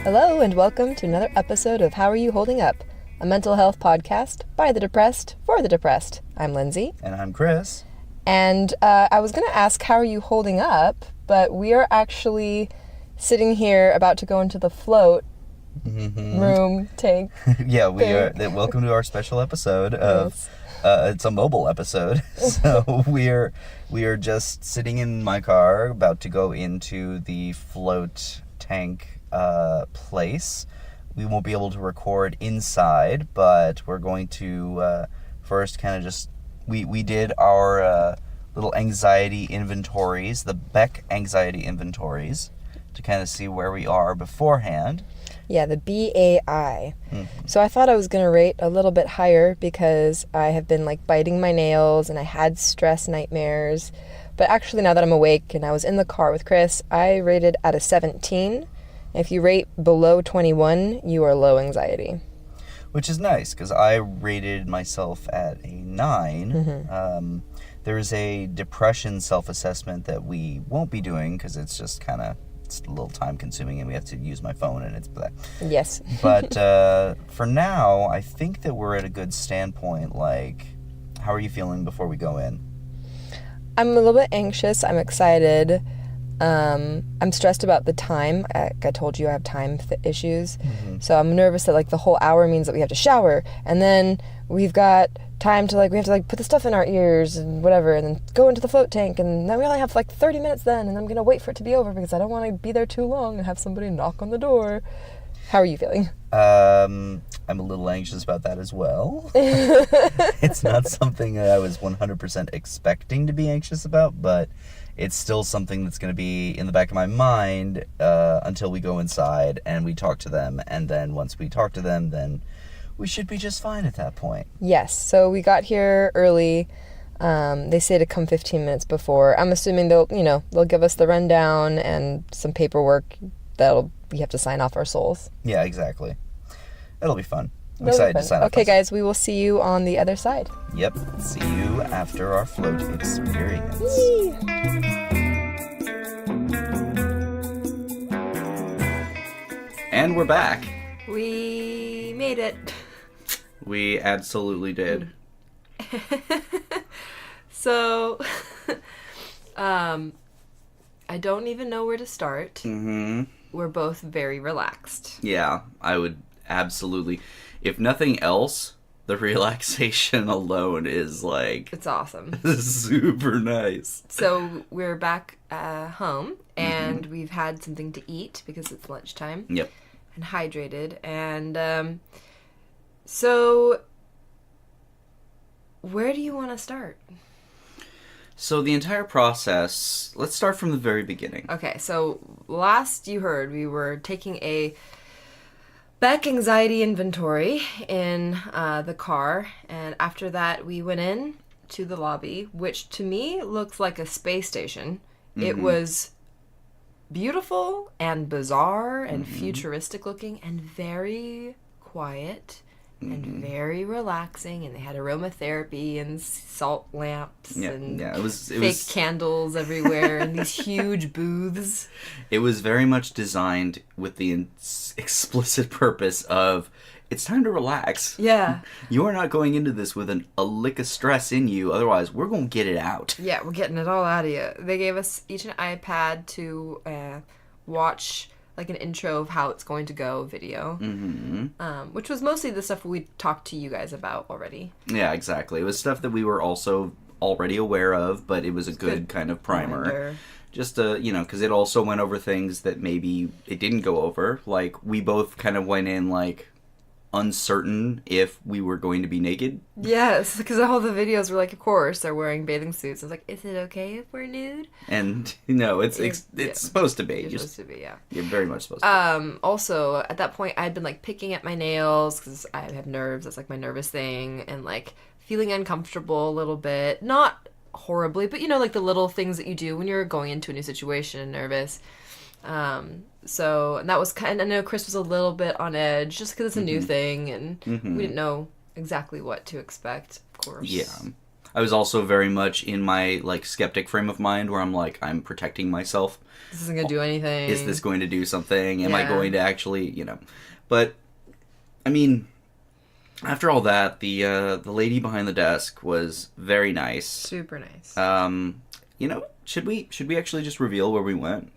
Hello and welcome to another episode of How Are You Holding Up? A mental health podcast by the depressed for the depressed. I'm Lindsey. And I'm Chris. And I was going to ask how are you holding up, but we are actually sitting here about to go into the float room tank. Yeah, we are. Welcome to our special episode of it's a mobile episode. So we are just sitting in my car about to go into the float tank place. We won't be able to record inside, but we're going to first kind of just we did our little anxiety inventories, the Beck anxiety inventories, to kind of see where we are beforehand. Yeah, the BAI. So I thought I was going to rate a little bit higher because I have been like biting my nails and I had stress nightmares. But actually now that I'm awake and I was in the car with Chris, I rated at a 17. If you rate below 21, you are low anxiety. Which is nice, because I rated myself at a 9. There's a depression self-assessment that we won't be doing, because it's just kind of, it's a little time-consuming, and we have to use my phone, and it's blah. Yes. But for now, I think that we're at a good standpoint. Like, how are you feeling before we go in? I'm a little bit anxious. I'm excited. I'm stressed about the time. I told you I have time issues. So I'm nervous that like the whole hour means that we have to shower, and then we've got time to we have to put the stuff in our ears and whatever, and then go into the float tank, and then we only have 30 minutes then, and I'm gonna wait for it to be over because I don't want to be there too long and have somebody knock on the door. How are you feeling? I'm a little anxious about that as well. It's not something that I was 100% expecting to be anxious about, but it's still something that's going to be in the back of my mind until we go inside and we talk to them. And then once we talk to them, then we should be just fine at that point. Yes. So we got here early. They say to come 15 minutes before. I'm assuming they'll give us the rundown and some paperwork we have to sign off our souls. Yeah, exactly. It'll be fun. I'm excited to sign up. Okay, guys, we will see you on the other side. Yep. See you after our float experience. Yee. And we're back. We made it. We absolutely did. So, I don't even know where to start. We're both very relaxed. Yeah, I would absolutely. If nothing else, the relaxation alone is it's awesome. Super nice. So we're back home, and we've had something to eat because it's lunchtime. Yep. And hydrated, and so where do you want to start? So the entire process, let's start from the very beginning. Okay, so last you heard, we were taking a Beck anxiety inventory in the car, and after that we went in to the lobby, which to me looked like a space station. It was beautiful and bizarre and futuristic looking and very quiet and very relaxing, and they had aromatherapy and salt lamps and fake candles everywhere and these huge booths. It was very much designed with the explicit purpose of, it's time to relax. Yeah. You are not going into this with a lick of stress in you, otherwise we're going to get it out. Yeah, we're getting it all out of you. They gave us each an iPad to watch an intro of how it's going to go video, which was mostly the stuff we talked to you guys about already. Yeah, exactly. It was stuff that we were also already aware of, but it was a good kind of primer. Reminder. Just because it also went over things that maybe it didn't go over. We both kind of went in uncertain if we were going to be naked. Yes, because all the videos were of course they're wearing bathing suits. I was is it okay if we're nude? And no, it's supposed to be. It's supposed to be, yeah. You're very much supposed to be. Also, at that point, I'd been picking at my nails because I have nerves. That's my nervous thing, and feeling uncomfortable a little bit. Not horribly, but the little things that you do when you're going into a new situation and nervous. So that was I know Chris was a little bit on edge just because it's a new thing, and we didn't know exactly what to expect, of course. Yeah. I was also very much in my, like, skeptic frame of mind where I'm like, I'm protecting myself. This isn't going to do anything. Is this going to do something? Am I Yeah. going to actually, you know? But, I mean, after all that, the lady behind the desk was very nice. Super nice. You know, should we actually just reveal where we went?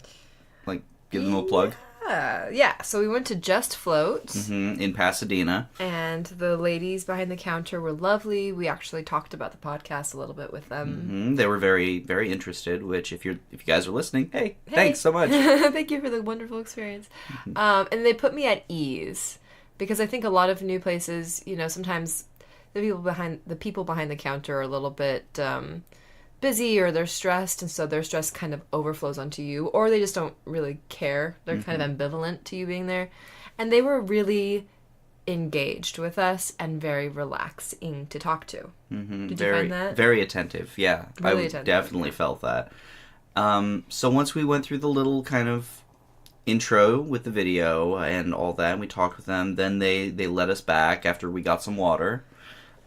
Like, give them a plug? Yeah, so we went to Just Float. In Pasadena. And the ladies behind the counter were lovely. We actually talked about the podcast a little bit with them. They were very, very interested, which if you guys are listening, hey, thanks so much. Thank you for the wonderful experience. And they put me at ease because I think a lot of new places, you know, sometimes the people behind the counter are a little bit busy or they're stressed, and so their stress kind of overflows onto you, or they just don't really care. They're kind of ambivalent to you being there. And they were really engaged with us and very relaxing to talk to. Did you find that? Very attentive, yeah. Really I attentive, definitely felt that. So once we went through the little kind of intro with the video and all that, and we talked with them, then they let us back after we got some water.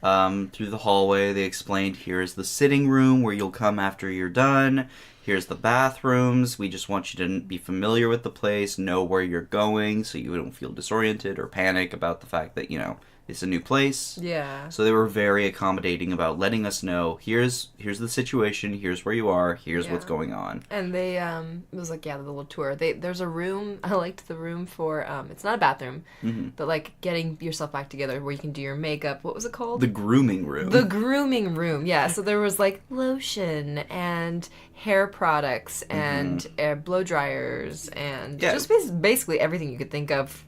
Through the hallway, they explained, here's the sitting room where you'll come after you're done. Here's the bathrooms. We just want you to be familiar with the place, know where you're going, so you don't feel disoriented or panic about the fact that, you know, it's a new place. Yeah. So they were very accommodating about letting us know, here's the situation, here's where you are, here's what's going on. And they, it was like, the little tour. There's a room, I liked the room for, it's not a bathroom, but like getting yourself back together where you can do your makeup. What was it called? The grooming room. The grooming room, yeah. So there was like lotion and hair products and blow dryers and just basically everything you could think of.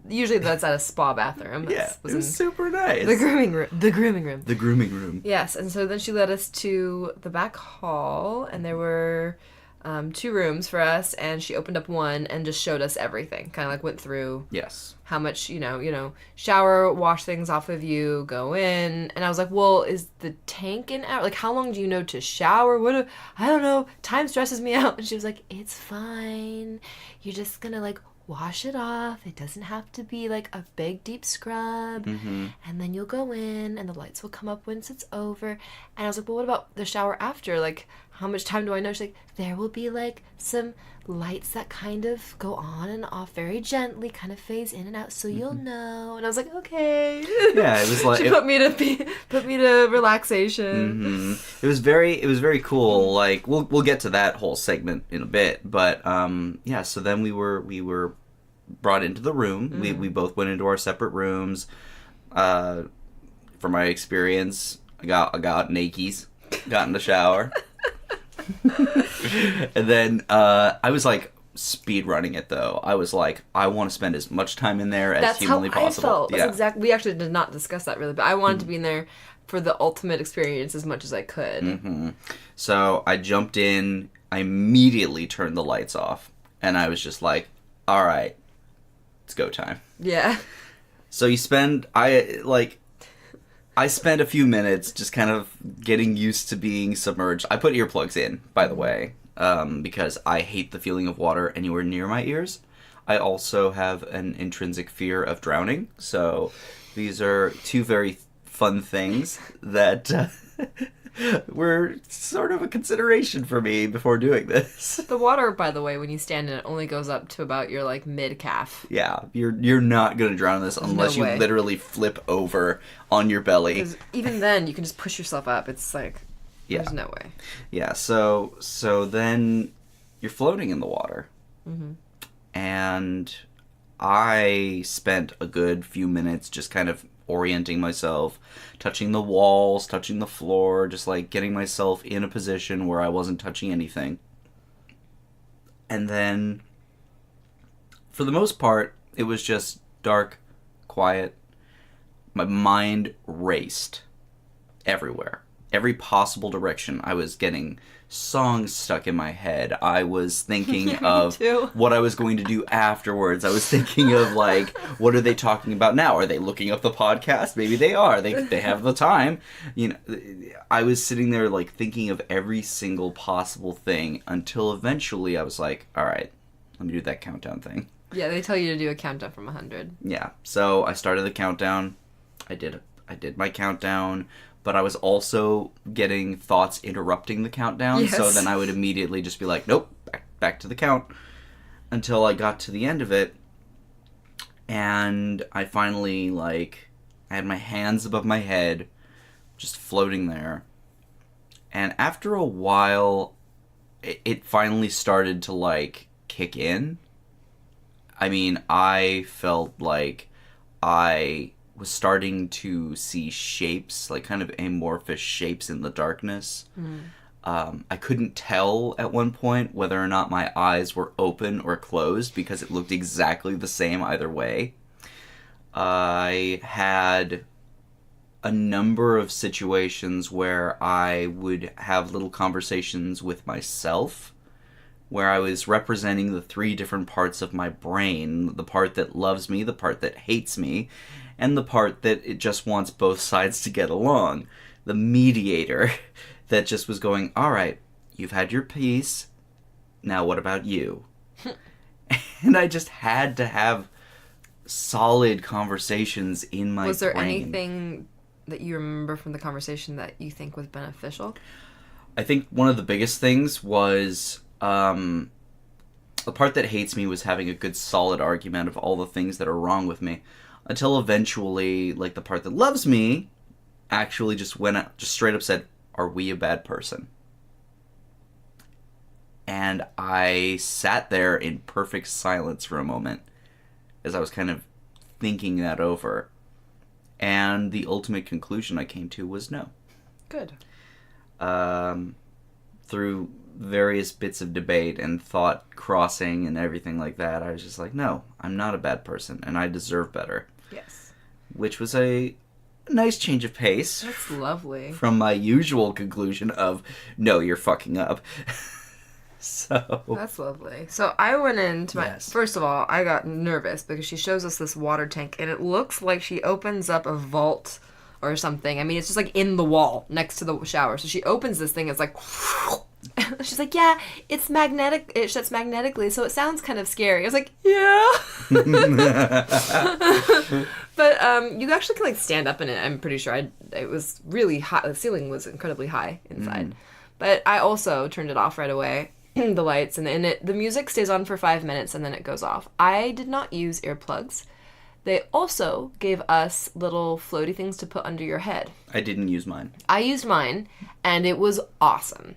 Usually that's at a spa bathroom. It was super nice. The grooming room. The grooming room. The grooming room. Yes, and so then she led us to the back hall, and there were 2 rooms for us, and she opened up one and just showed us everything. Kind of like went through how much, you know, shower, wash things off of you, go in. And I was like, well, is the tank in out? Like, how long do you know to shower? I don't know. Time stresses me out. And she was like, it's fine. You're just gonna, like, wash it off. It doesn't have to be like a big deep scrub. And then you'll go in and the lights will come up once it's over. And I was like, well, what about the shower after? Like, how much time do I know? She's like, there will be like some lights that kind of go on and off very gently, kind of phase in and out, so you'll know. And I was like, okay. Yeah, it was like she put me to relaxation. It was very cool. Like we'll get to that whole segment in a bit, but yeah. So then we were brought into the room. We both went into our separate rooms. From my experience, I got nakies, got in the shower. And then I was like speed running it though. I was like, I want to spend as much time in there as humanly possible. That's how I felt. That's exactly. We actually did not discuss that really, but I wanted to be in there for the ultimate experience as much as I could. So I jumped in. I immediately turned the lights off, and I was just like, all right, it's go time. Yeah. So I spent a few minutes just kind of getting used to being submerged. I put earplugs in, by the way, because I hate the feeling of water anywhere near my ears. I also have an intrinsic fear of drowning, so these are 2 very fun things that were sort of a consideration for me before doing this. The water, by the way, when you stand in it, only goes up to about your like mid calf. Yeah, you're not gonna drown in this unless you literally flip over on your belly. Because even then, you can just push yourself up. It's like there's no way. Yeah. So then you're floating in the water, and I spent a good few minutes just kind of orienting myself, touching the walls, touching the floor, just like getting myself in a position where I wasn't touching anything. And then, for the most part, it was just dark, quiet. My mind raced everywhere. Every possible direction. I was getting songs stuck in my head. I was thinking of what I was going to do afterwards. I was thinking of, like, what are they talking about now? Are they looking up the podcast? Maybe they are. They have the time. You know, I was sitting there, like, thinking of every single possible thing until eventually I was like, all right, let me do that countdown thing. Yeah, they tell you to do a countdown from 100. Yeah. So I started the countdown. I did my countdown. but I was also getting thoughts interrupting the countdown. So Yes. then I would immediately just be like, nope, back to the count, until I got to the end of it. And I finally, like, I had my hands above my head, just floating there. And after a while, it finally started to, like, kick in. I mean, I felt like I was starting to see shapes, like kind of amorphous shapes in the darkness. I couldn't tell at one point whether or not my eyes were open or closed because it looked exactly the same either way. I had a number of situations where I would have little conversations with myself, where I was representing the 3 different parts of my brain, the part that loves me, the part that hates me, and the part that it just wants both sides to get along. The mediator that just was going, all right, you've had your piece, now what about you? And I just had to have solid conversations in my brain. Was there anything that you remember from the conversation that you think was beneficial? I think one of the biggest things was the part that hates me was having a good solid argument of all the things that are wrong with me, until eventually, like, the part that loves me actually just went out, just straight up said, are we a bad person? And I sat there in perfect silence for a moment as I was kind of thinking that over. And the ultimate conclusion I came to was no. Good. Through various bits of debate and thought crossing and everything like that, I was just like, no, I'm not a bad person, and I deserve better. Yes. Which was a nice change of pace. That's lovely. From my usual conclusion of, no, you're fucking up. So. That's lovely. So I went into my... Yes. First of all, I got nervous because she shows us this water tank, and it looks like she opens up a vault or something. I mean, it's just like in the wall next to the shower. So she opens this thing, it's like... She's like, yeah, it's magnetic. It shuts magnetically, so it sounds kind of scary. I was like, yeah. But you actually can, like, stand up in it. I'm pretty sure. It was really high. The ceiling was incredibly high inside. But I also turned it off right away, the lights, and the music stays on for 5 minutes, and then it goes off. I did not use earplugs. They also gave us little floaty things to put under your head. I didn't use mine. I used mine, and it was awesome.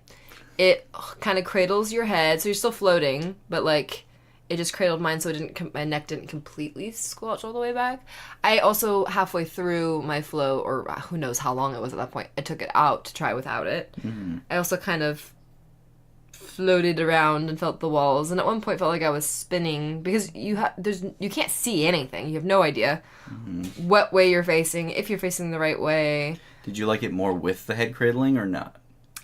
It kind of cradles your head, so you're still floating, but, like, it just cradled mine so my neck didn't completely squelch all the way back. I also, halfway through my float, or who knows how long it was at that point, I took it out to try without it. Mm-hmm. I also kind of floated around and felt the walls, and at one point felt like I was spinning, because you can't see anything. You have no idea what way you're facing, if you're facing the right way. Did you like it more with the head cradling or not?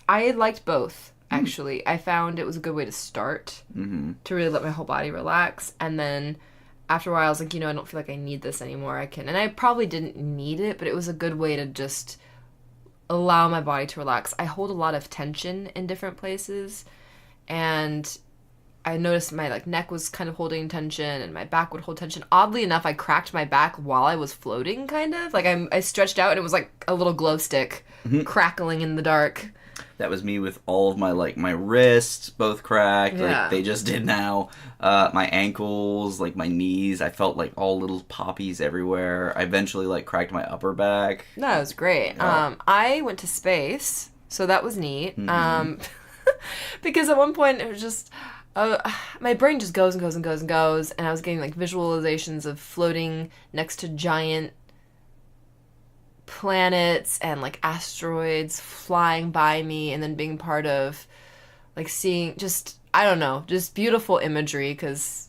I liked both. Actually, I found it was a good way to start, to really let my whole body relax, and then after a while I was like, I don't feel like I need this anymore. And I probably didn't need it, but it was a good way to just allow my body to relax. I hold a lot of tension in different places, and I noticed my neck was kind of holding tension, and my back would hold tension. Oddly enough, I cracked my back while I was floating, kind of. I stretched out, and it was like a little glow stick crackling in the dark. That was me with all of my wrists both cracked, like they just did now. My ankles, my knees, I felt like all little poppies everywhere. I eventually cracked my upper back. That was great. Yeah. I went to space, so that was neat. Because at one point it was just my brain just goes and goes and goes and goes, and I was getting visualizations of floating next to giant planets and asteroids flying by me, and then being part of seeing just beautiful imagery, because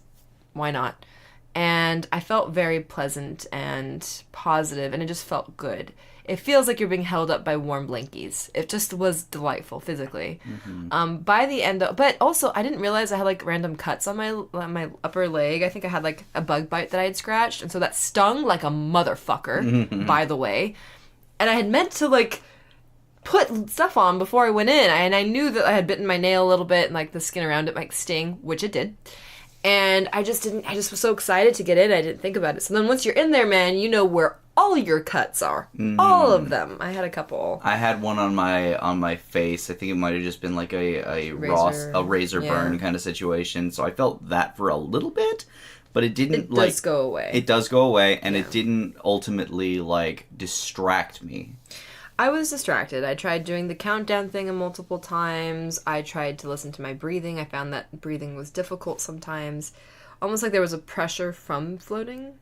why not? And I felt very pleasant and positive, and it just felt good. It feels like you're being held up by warm blankies. It just was delightful physically. By the end but also I didn't realize I had random cuts on my upper leg. I think I had a bug bite that I had scratched, and so that stung like a motherfucker, by the way. And I had meant to put stuff on before I went in, and I knew that I had bitten my nail a little bit, and the skin around it might sting, which it did. And I just was so excited to get in, I didn't think about it. So then once you're in there, man, you know where all your cuts are. All of them. I had a couple. I had one on my face. I think it might have just been like a razor burn kind of situation. So I felt that for a little bit, but it didn't It does go away. It does go away, and it didn't ultimately like distract me. I was distracted. I tried doing the countdown thing multiple times. I tried to listen to my breathing. I found that breathing was difficult sometimes. Almost like there was a pressure from floating.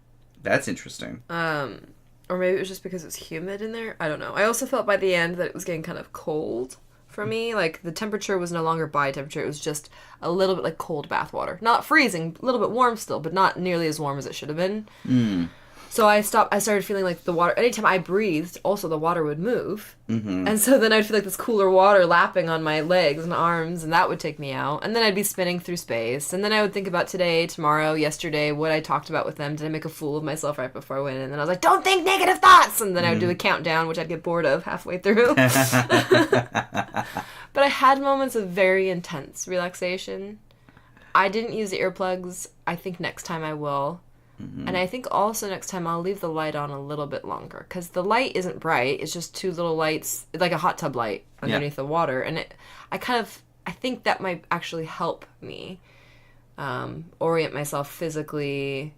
That's interesting. Or maybe it was just because it was humid in there. I don't know. I also felt by the end that it was getting kind of cold for me. Like, the temperature was no longer body temperature. It was just a little bit like cold bath water. Not freezing, a little bit warm still, but not nearly as warm as it should have been. So I started feeling like the water, anytime I breathed, also the water would move. And so then I'd feel like this cooler water lapping on my legs and arms, and that would take me out. And then I'd be spinning through space. And then I would think about today, tomorrow, yesterday, what I talked about with them. Did I make a fool of myself right before I went in? And then I was like, don't think negative thoughts! And then I would do a countdown, which I'd get bored of halfway through. But I had moments of very intense relaxation. I didn't use the earplugs. I think next time I will. And I think also next time I'll leave the light on a little bit longer, because the light isn't bright. It's just two little lights, like a hot tub light underneath the water. And I think that might actually help me orient myself physically,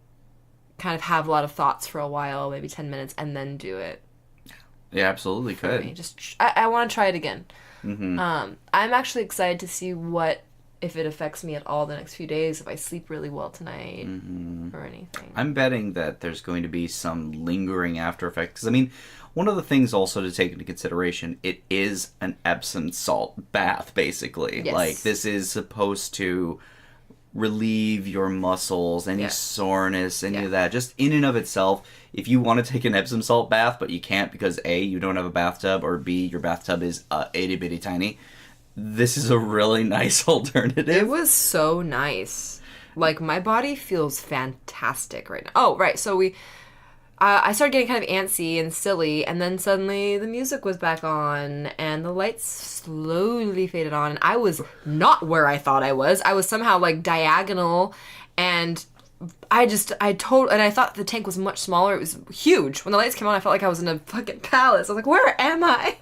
kind of have a lot of thoughts for a while, maybe 10 minutes, and then do it. Yeah, absolutely could. I want to try it again. I'm actually excited to see if it affects me at all the next few days, if I sleep really well tonight or anything. I'm betting that there's going to be some lingering after effect. Because, I mean, one of the things also to take into consideration, it is an Epsom salt bath, basically. Yes. Like, this is supposed to relieve your muscles, any soreness, any of that. Just in and of itself, if you want to take an Epsom salt bath, but you can't because A, you don't have a bathtub, or B, your bathtub is itty-bitty tiny, this is a really nice alternative. It was so nice. Like, my body feels fantastic right now. Oh, right. So I started getting kind of antsy and silly, and then suddenly the music was back on, and the lights slowly faded on, and I was not where I thought I was. I was somehow, like, diagonal, and I thought the tank was much smaller. It was huge. When the lights came on, I felt like I was in a fucking palace. I was like, where am I?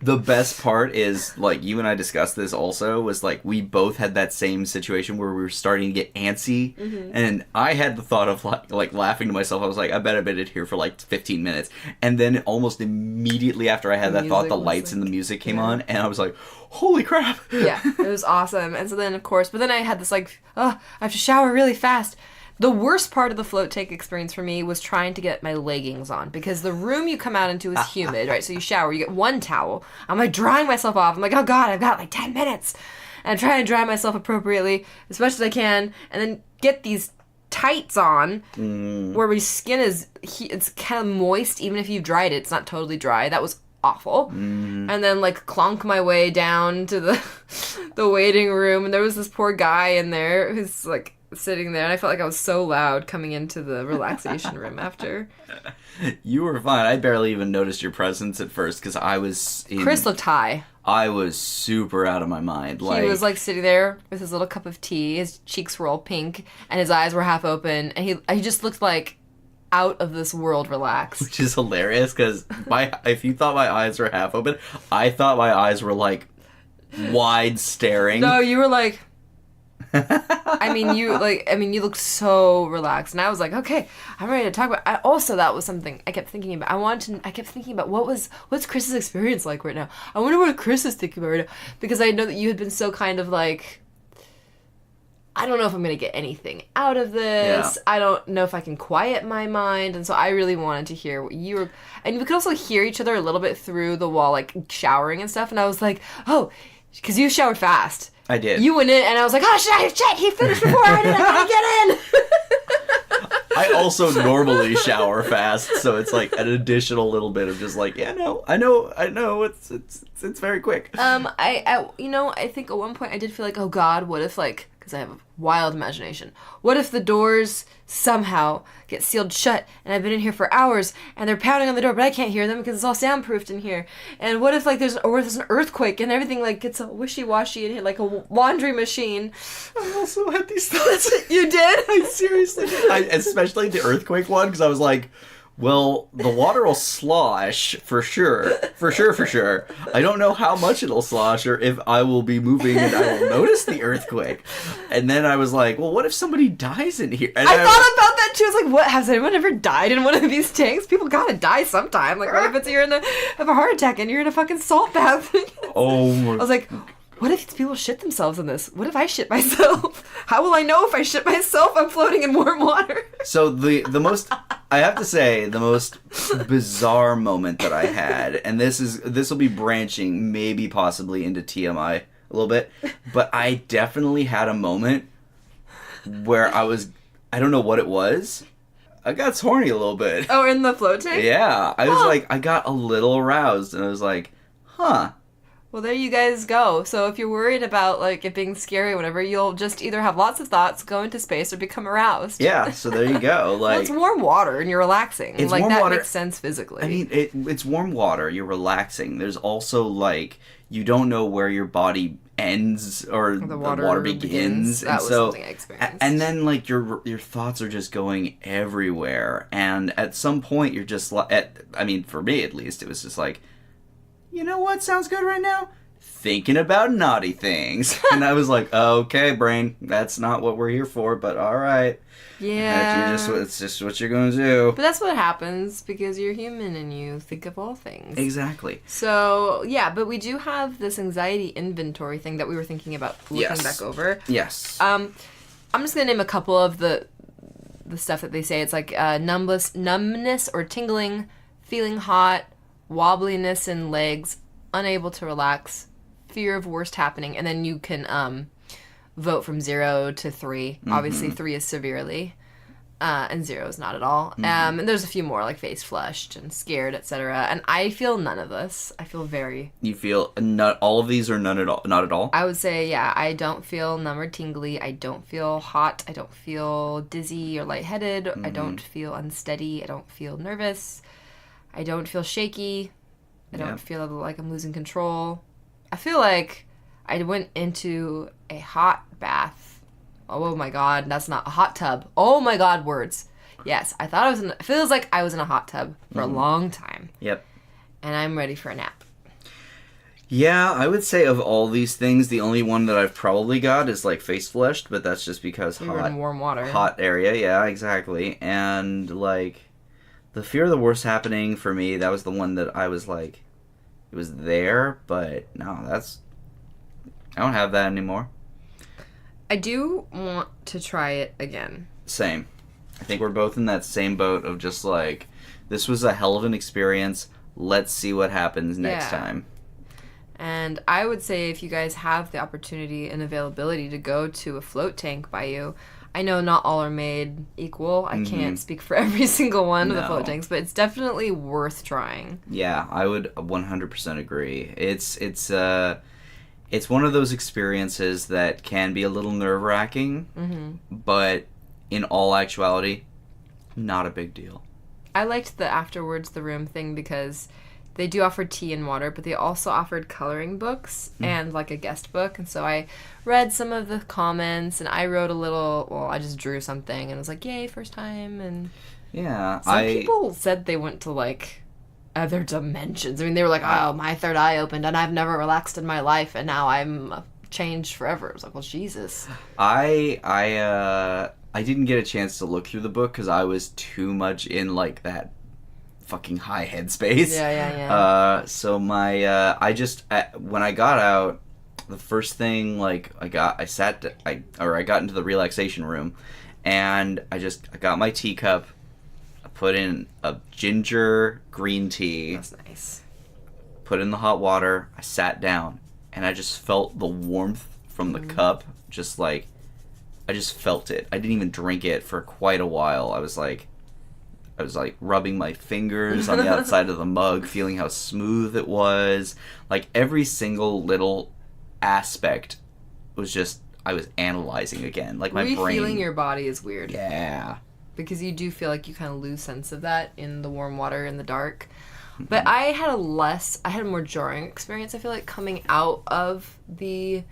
The best part is, like, you and I discussed this also, was, like, we both had that same situation where we were starting to get antsy, and I had the thought of, like, laughing to myself. I was like, I bet I've been in here for, like, 15 minutes. And then almost immediately after I had that thought, the lights and the music came on, and I was like, holy crap. Yeah, it was awesome. And so then, of course, but then I had this, like, I have to shower really fast. The worst part of the float tank experience for me was trying to get my leggings on, because the room you come out into is humid, right? So you shower, you get one towel. I'm like drying myself off. I'm like, oh God, I've got like 10 minutes. And I'm trying to dry myself appropriately as much as I can, and then get these tights on where my skin it's kind of moist, even if you've dried it. It's not totally dry. That was awful. And then like clonk my way down to the waiting room, and there was this poor guy in there who's like sitting there, and I felt like I was so loud coming into the relaxation room after. You were fine. I barely even noticed your presence at first because I was Chris looked high. I was super out of my mind. He was like sitting there with his little cup of tea. His cheeks were all pink, and his eyes were half open, and he just looked like out of this world relaxed. Which is hilarious, because if you thought my eyes were half open, I thought my eyes were like wide staring. No, you were like... you looked so relaxed, and I was like, okay, I'm ready to talk about. That was something I kept thinking about. I kept thinking about what's Chris's experience like right now. I wonder what Chris is thinking about right now, because I know that you had been so kind of like, I don't know if I'm gonna get anything out of this. Yeah. I don't know if I can quiet my mind, and so I really wanted to hear what you were. And we could also hear each other a little bit through the wall, like showering and stuff. And I was like, oh, because you showered fast. I did. You went in, and I was like, oh, shit, he finished before I did. I gotta get in. I also normally shower fast, so it's like an additional little bit of just like, yeah, no, I know, it's very quick. I think at one point I did feel like, oh God, what if like, because I have a wild imagination, what if the doors somehow get sealed shut, and I've been in here for hours, and they're pounding on the door, but I can't hear them because it's all soundproofed in here, and what if like there's an earthquake, and everything like gets all wishy-washy in here, like a laundry machine. I also had these thoughts. You did? I seriously did. Especially the earthquake one, because I was like, Well, the water will slosh for sure. For sure, for sure. I don't know how much it'll slosh or if I will be moving and I will notice the earthquake. And then I was like, well, what if somebody dies in here? And I thought about that too. I was like, what? Has anyone ever died in one of these tanks? People gotta die sometime. Like, what if it's have a heart attack and you're in a fucking salt bath? Oh my... I was like, what if people shit themselves in this? What if I shit myself? How will I know if I shit myself? I'm floating in warm water. So the most, I have to say, the most bizarre moment that I had, and this will be branching maybe possibly into TMI a little bit, but I definitely had a moment where I don't know what it was. I got horny a little bit. Oh, in the float tank? Yeah. I was like, I got a little aroused, and I was like, huh. Well, there you guys go. So if you're worried about, like, it being scary or whatever, you'll just either have lots of thoughts, go into space, or become aroused. Yeah, so there you go. Like, well, it's warm water, and you're relaxing. It's like, warm that water. Makes sense physically. I mean, it's warm water. You're relaxing. There's also, like, you don't know where your body ends or the water begins. That was something I experienced. And then, like, your thoughts are just going everywhere. And at some point, you're just like, I mean, for me at least, it was just like, you know what sounds good right now? Thinking about naughty things. And I was like, okay, brain, that's not what we're here for, but all right. Yeah. It's just what you're going to do. But that's what happens because you're human and you think of all things. Exactly. So, yeah, but we do have this anxiety inventory thing that we were thinking about looking back over. Yes. I'm just going to name a couple of the stuff that they say. It's like numbness or tingling, feeling hot, wobbliness in legs, unable to relax, fear of worst happening, and then you can vote from 0 to 3. Mm-hmm. Obviously, 3 is severely, and 0 is not at all. Mm-hmm. And there's a few more, like face flushed and scared, etc. And I feel none of this. I feel very... You feel not all of these or none at all? Not at all? I would say, yeah, I don't feel numb or tingly. I don't feel hot. I don't feel dizzy or lightheaded. Mm-hmm. I don't feel unsteady. I don't feel nervous. I don't feel shaky. I don't feel like I'm losing control. I feel like I went into a hot bath. Oh my god, that's not a hot tub. Oh my god, words. Yes, I thought I was it feels like I was in a hot tub for a long time. Yep. And I'm ready for a nap. Yeah, I would say of all these things, the only one that I've probably got is like face flushed, but that's just because You're in warm water. Hot area, yeah, exactly. And like the fear of the worst happening for me, that was the one that I was like, it was there, but no, I don't have that anymore. I do want to try it again. Same. I think we're both in that same boat of just like, this was a hell of an experience. Let's see what happens next time. And I would say if you guys have the opportunity and availability to go to a float tank by you, I know not all are made equal. I can't speak for every single one of the float tanks, but it's definitely worth trying. Yeah, I would 100% agree. It's one of those experiences that can be a little nerve-wracking, but in all actuality, not a big deal. I liked the afterwards the room thing because they do offer tea and water, but they also offered coloring books and like a guest book. And so I read some of the comments and I wrote I just drew something and was like, yay, first time. And yeah, some people said they went to like other dimensions. I mean, they were like, oh, my third eye opened and I've never relaxed in my life and now I'm changed forever. I was like, well, Jesus. I didn't get a chance to look through the book because I was too much in like that fucking high headspace. Yeah. So my when I got out, the first thing like I got into the relaxation room, and I got my teacup. I put in a ginger green tea. That's nice. Put in the hot water. I sat down, and I just felt the warmth from the cup. Just like I just felt it. I didn't even drink it for quite a while. I was like rubbing my fingers on the outside of the mug, feeling how smooth it was. Like every single little aspect was just, I was analyzing again. Like my brain. Feeling your body is weird. Yeah. Because you do feel like you kind of lose sense of that in the warm water in the dark. But I had a more jarring experience, I feel like, coming out of the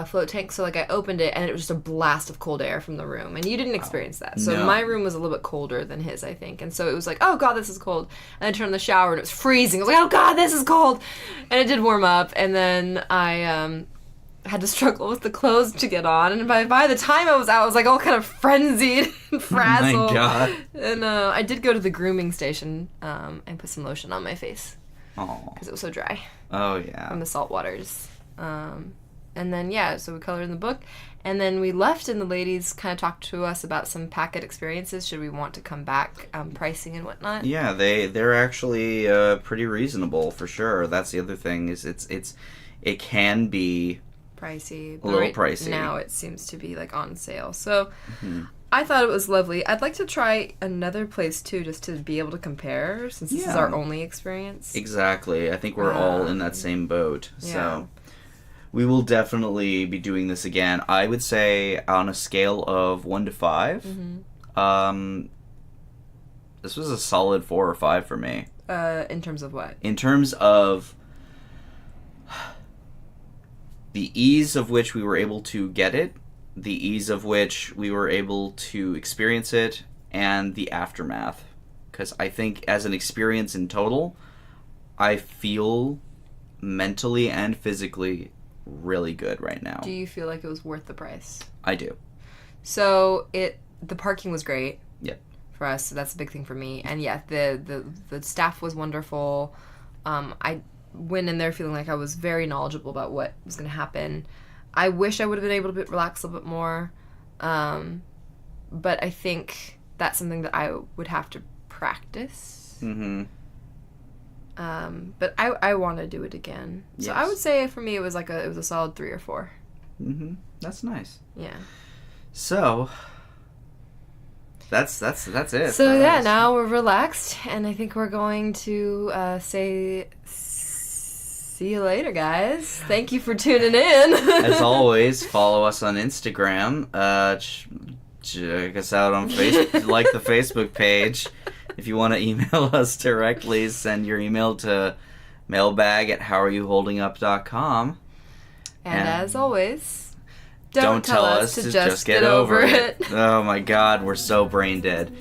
float tank, so like I opened it and it was just a blast of cold air from the room, and you didn't experience that. So No. my room was a little bit colder than his, I think, and so it was like, oh god, this is cold. And I turned on the shower and it was freezing. I was like, oh god, this is cold, and it did warm up, and then I had to struggle with the clothes to get on, and by the time I was out, I was like all kind of frenzied and frazzled. Oh my god. And I did go to the grooming station and put some lotion on my face Oh. because it was so dry Oh yeah. from the salt waters. And then, yeah, so we colored in the book. And then we left, and the ladies kind of talked to us about some packet experiences. Should we want to come back, pricing and whatnot? Yeah, they're actually pretty reasonable for sure. That's the other thing is it can be Pricey. a little right pricey. Now it seems to be, like, on sale. So I thought it was lovely. I'd like to try another place, too, just to be able to compare, since this is Yeah. our only experience. Exactly. I think we're all in that same boat. Yeah. So we will definitely be doing this again. I would say on a scale of 1 to 5, this was a solid 4 or 5 for me. In terms of what? In terms of the ease of which we were able to get it, the ease of which we were able to experience it, and the aftermath. Because I think as an experience in total, I feel mentally and physically really good right now. Do you feel like it was worth the price? I do. So the parking was great. Yep. For us, so that's a big thing for me. And yeah, the staff was wonderful. I went in there feeling like I was very knowledgeable about what was going to happen. I wish I would have been able to relax a little bit more, but I think that's something that I would have to practice. Mm-hmm. But I want to do it again. So Yes. I would say for me it was a solid 3 or 4. Mm-hmm. That's nice. Yeah. So that's it. So for yeah, us. now we're relaxed, and I think we're going to say see you later, guys. Thank you for tuning in. As always, follow us on Instagram. Check us out on Facebook. Like the Facebook page. If you want to email us directly, send your email to mailbag@howareYouHoldingUp.com. And as always, Don't tell us to just get over it. Oh my god, we're so brain dead.